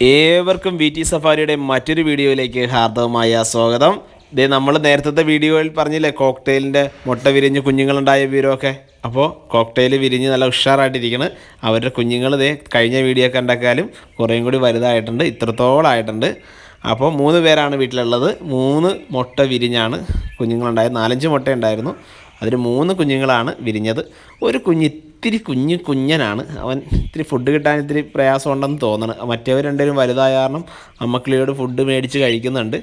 ഏവർക്കും VT സഫാരിയുടെ മറ്റൊരു വീഡിയോയിലേക്ക് ഹാർദവമായ സ്വാഗതം. ഇതേ നമ്മൾ നേരത്തെ വീഡിയോയിൽ പറഞ്ഞില്ലേ കോക്ടെയിലിൻ്റെ മുട്ട വിരിഞ്ഞ് കുഞ്ഞുങ്ങളുണ്ടായ വിവരമൊക്കെ. അപ്പോൾ കോക്ടെയിൽ വിരിഞ്ഞ് നല്ല ഉഷാറായിട്ടിരിക്കണം. അവരുടെ കുഞ്ഞുങ്ങൾ ഇതേ കഴിഞ്ഞ വീഡിയോ ഒക്കെ ഉണ്ടാക്കാലും കുറേയും കൂടി വലുതായിട്ടുണ്ട്, ഇത്രത്തോളം ആയിട്ടുണ്ട്. അപ്പോൾ 3 പേരാണ് വീട്ടിലുള്ളത്. 3 മുട്ട വിരിഞ്ഞാണ് കുഞ്ഞുങ്ങളുണ്ടായത്. 4-5 മുട്ട ഉണ്ടായിരുന്നു, അതിൽ 3 കുഞ്ഞുങ്ങളാണ് വിരിഞ്ഞത്. ഒരു ഇത്തിരി കുഞ്ഞനാണ് അവൻ. ഇത്തിരി ഫുഡ് കിട്ടാൻ ഇത്തിരി പ്രയാസമുണ്ടെന്ന് തോന്നണം. മറ്റേവർ രണ്ടുപേരും വലുതായ കാരണം അമ്മക്കിളിയോട് ഫുഡ് മേടിച്ച് കഴിക്കുന്നുണ്ട്.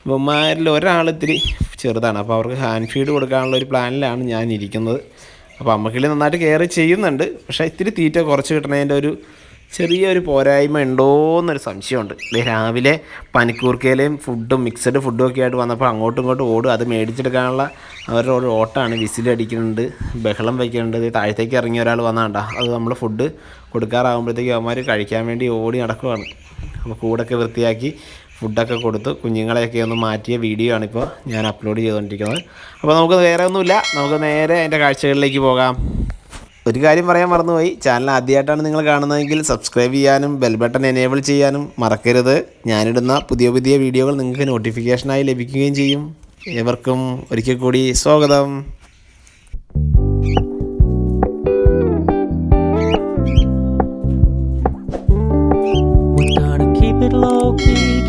ഇവന്മാരിൽ ഒരാൾ ഇത്തിരി ചെറുതാണ്, അപ്പോൾ അവർക്ക് ഹാൻഡ് ഫീഡ് കൊടുക്കാനുള്ള ഒരു പ്ലാനിലാണ് ഞാൻ ഇരിക്കുന്നത്. അപ്പോൾ അമ്മക്കിളി നന്നായിട്ട് കെയർ ചെയ്യുന്നുണ്ട്, പക്ഷേ ഇത്തിരി തീറ്റ കുറച്ച് കിട്ടണതിൻ്റെ ഒരു ചെറിയൊരു പോരായ്മ ഉണ്ടോയെന്നൊരു സംശയമുണ്ട്. രാവിലെ പനിക്കൂർക്കയിലെയും ഫുഡും മിക്സഡ് ഫുഡും ഒക്കെ ആയിട്ട് വന്നപ്പോൾ അങ്ങോട്ടും ഇങ്ങോട്ടും ഓടും. അത് മേടിച്ചെടുക്കാനുള്ള അവരുടെ ഒരു ഓട്ടമാണ്. വിസിലടിക്കുന്നുണ്ട്, ബഹളം വയ്ക്കുന്നുണ്ട്. താഴത്തേക്ക് ഇറങ്ങിയ ഒരാൾ വന്നാണ്ട, അത് നമ്മൾ ഫുഡ് കൊടുക്കാറാകുമ്പോഴത്തേക്കും അവന്മാർ കഴിക്കാൻ വേണ്ടി ഓടി നടക്കുവാണ്. അപ്പോൾ കൂടൊക്കെ വൃത്തിയാക്കി ഫുഡൊക്കെ കൊടുത്ത് കുഞ്ഞുങ്ങളെയൊക്കെ ഒന്ന് മാറ്റിയ വീഡിയോ ആണിപ്പോൾ ഞാൻ അപ്ലോഡ് ചെയ്തുകൊണ്ടിരിക്കുന്നത്. അപ്പോൾ നമുക്ക് വേറെ ഒന്നുമില്ല, നമുക്ക് നേരെ അതിൻ്റെ കാഴ്ചകളിലേക്ക് പോകാം. ഒരു കാര്യം പറയാൻ മറന്നുപോയി, ചാനൽ ആദ്യമായിട്ടാണ് നിങ്ങൾ കാണുന്നതെങ്കിൽ സബ്സ്ക്രൈബ് ചെയ്യാനും ബെൽ ബട്ടൺ എനേബിൾ ചെയ്യാനും മറക്കരുത്. ഞാനിടുന്ന പുതിയ വീഡിയോകൾ നിങ്ങൾക്ക് നോട്ടിഫിക്കേഷനായി ലഭിക്കുകയും ചെയ്യും. ഏവർക്കും ഒരിക്കൽ കൂടി സ്വാഗതം.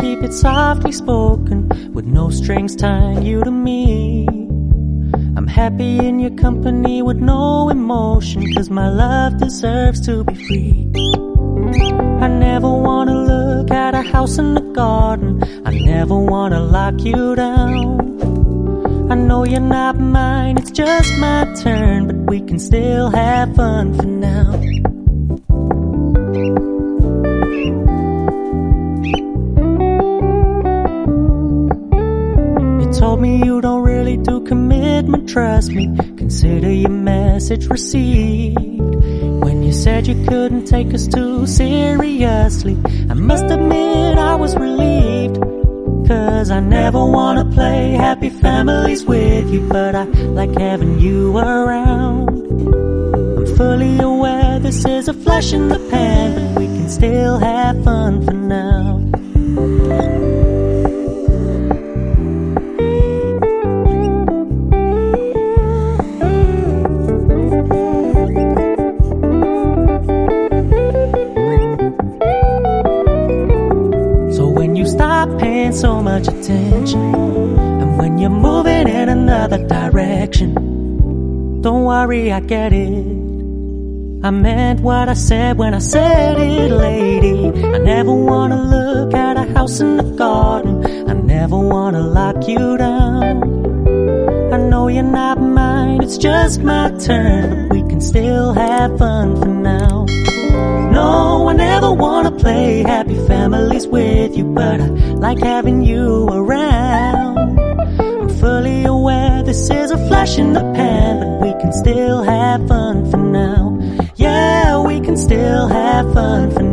Keep it softly spoken, with no strings tying you to me. I'm happy in your company with no emotion, 'cause my love deserves to be free. I never wanna look at a house in the garden, I never wanna lock you down. I know you're not mine, it's just my turn, but we can still have fun for now. Told me you don't really do commitment, trust me, consider your message received. When you said you couldn't take us too seriously, I must admit I was relieved. 'Cause I never wanna play happy families with you, but I like having you around. I'm fully aware this is a flash in the pan, but we can still have fun for now. Paying so much attention, and when you're moving in another direction, don't worry, I get it. I meant what I said when I said it, lady. I never wanna look at a house in the garden, I never wanna lock you down. I know you're not mine, it's just my turn, but we can still have fun for now. No, I never wanna play happy families with you, but I like having you around. I'm fully aware this is a flash in the pan, but we can still have fun for now. Yeah, we can still have fun for